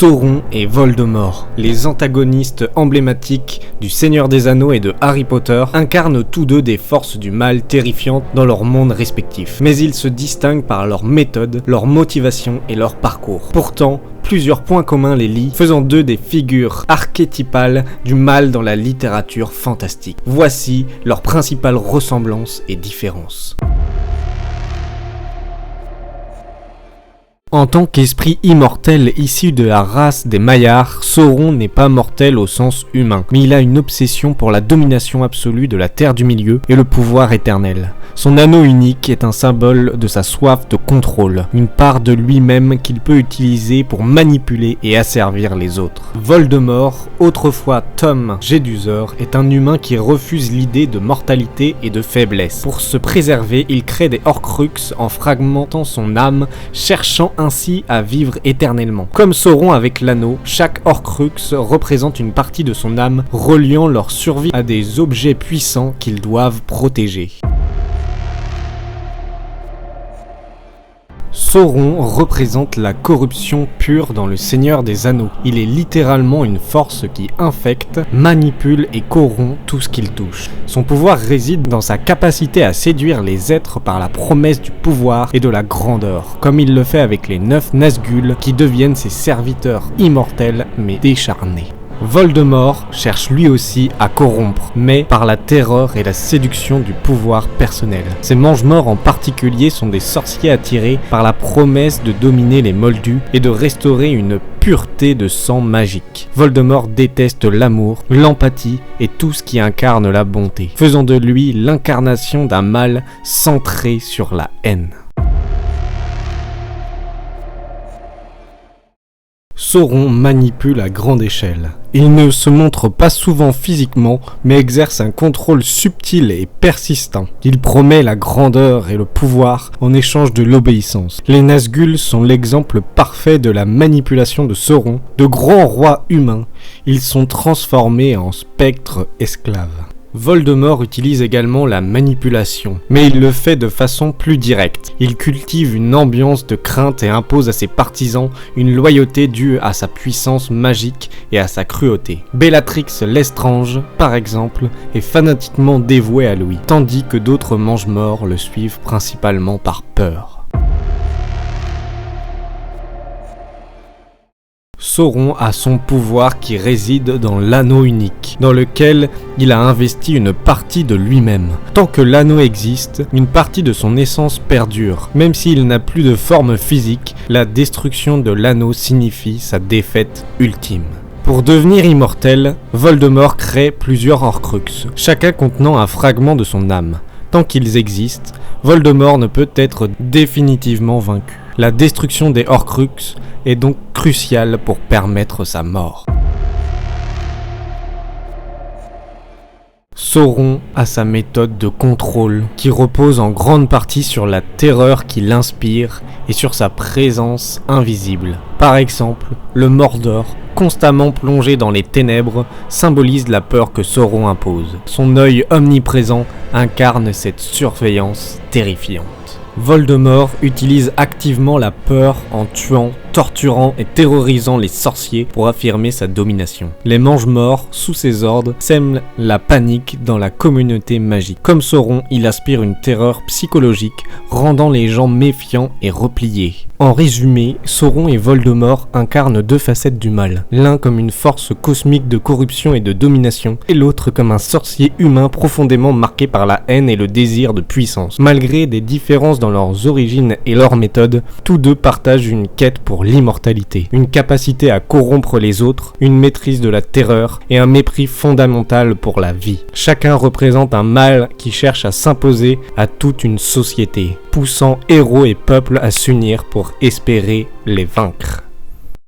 Sauron et Voldemort, les antagonistes emblématiques du Seigneur des Anneaux et de Harry Potter, incarnent tous deux des forces du mal terrifiantes dans leurs mondes respectifs. Mais ils se distinguent par leur méthode, leur motivation et leur parcours. Pourtant, plusieurs points communs les lient, faisant d'eux des figures archétypales du mal dans la littérature fantastique. Voici leurs principales ressemblances et différences. En tant qu'esprit immortel issu de la race des Maillards, Sauron n'est pas mortel au sens humain, mais il a une obsession pour la domination absolue de la Terre du Milieu et le pouvoir éternel. Son anneau unique est un symbole de sa soif de contrôle, une part de lui-même qu'il peut utiliser pour manipuler et asservir les autres. Voldemort, autrefois Tom Jedusor, est un humain qui refuse l'idée de mortalité et de faiblesse. Pour se préserver, il crée des Horcruxes en fragmentant son âme, cherchant ainsi à vivre éternellement. Comme Sauron avec l'anneau, chaque Horcrux représente une partie de son âme, reliant leur survie à des objets puissants qu'ils doivent protéger. Sauron représente la corruption pure dans le Seigneur des Anneaux. Il est littéralement une force qui infecte, manipule et corrompt tout ce qu'il touche. Son pouvoir réside dans sa capacité à séduire les êtres par la promesse du pouvoir et de la grandeur, comme il le fait avec les 9 Nazgûl qui deviennent ses serviteurs immortels mais décharnés. Voldemort cherche lui aussi à corrompre, mais par la terreur et la séduction du pouvoir personnel. Ces mange-morts en particulier sont des sorciers attirés par la promesse de dominer les Moldus et de restaurer une pureté de sang magique. Voldemort déteste l'amour, l'empathie et tout ce qui incarne la bonté, faisant de lui l'incarnation d'un mal centré sur la haine. Sauron manipule à grande échelle. Il ne se montre pas souvent physiquement, mais exerce un contrôle subtil et persistant. Il promet la grandeur et le pouvoir en échange de l'obéissance. Les Nazgûl sont l'exemple parfait de la manipulation de Sauron. De grands rois humains, ils sont transformés en spectres esclaves. Voldemort utilise également la manipulation, mais il le fait de façon plus directe. Il cultive une ambiance de crainte et impose à ses partisans une loyauté due à sa puissance magique et à sa cruauté. Bellatrix Lestrange, par exemple, est fanatiquement dévouée à lui, tandis que d'autres mange-morts le suivent principalement par peur. Sauron a son pouvoir qui réside dans l'anneau unique, dans lequel il a investi une partie de lui-même. Tant que l'anneau existe, une partie de son essence perdure. Même s'il n'a plus de forme physique, la destruction de l'anneau signifie sa défaite ultime. Pour devenir immortel, Voldemort crée plusieurs Horcruxes, chacun contenant un fragment de son âme. Tant qu'ils existent, Voldemort ne peut être définitivement vaincu. La destruction des Horcruxes est donc cruciale pour permettre sa mort. Sauron a sa méthode de contrôle qui repose en grande partie sur la terreur qu'il inspire et sur sa présence invisible. Par exemple, le Mordor, constamment plongé dans les ténèbres, symbolise la peur que Sauron impose. Son œil omniprésent incarne cette surveillance terrifiante. Voldemort utilise activement la peur en tuant, torturant et terrorisant les sorciers pour affirmer sa domination. Les mange-morts, sous ses ordres, sèment la panique dans la communauté magique. Comme Sauron, il aspire une terreur psychologique, rendant les gens méfiants et repliés. En résumé, Sauron et Voldemort incarnent deux facettes du mal, l'un comme une force cosmique de corruption et de domination, et l'autre comme un sorcier humain profondément marqué par la haine et le désir de puissance. Malgré des différences dans leurs origines et leurs méthodes, tous deux partagent une quête pour l'immortalité, une capacité à corrompre les autres, une maîtrise de la terreur et un mépris fondamental pour la vie. Chacun représente un mal qui cherche à s'imposer à toute une société, poussant héros et peuples à s'unir pour espérer les vaincre.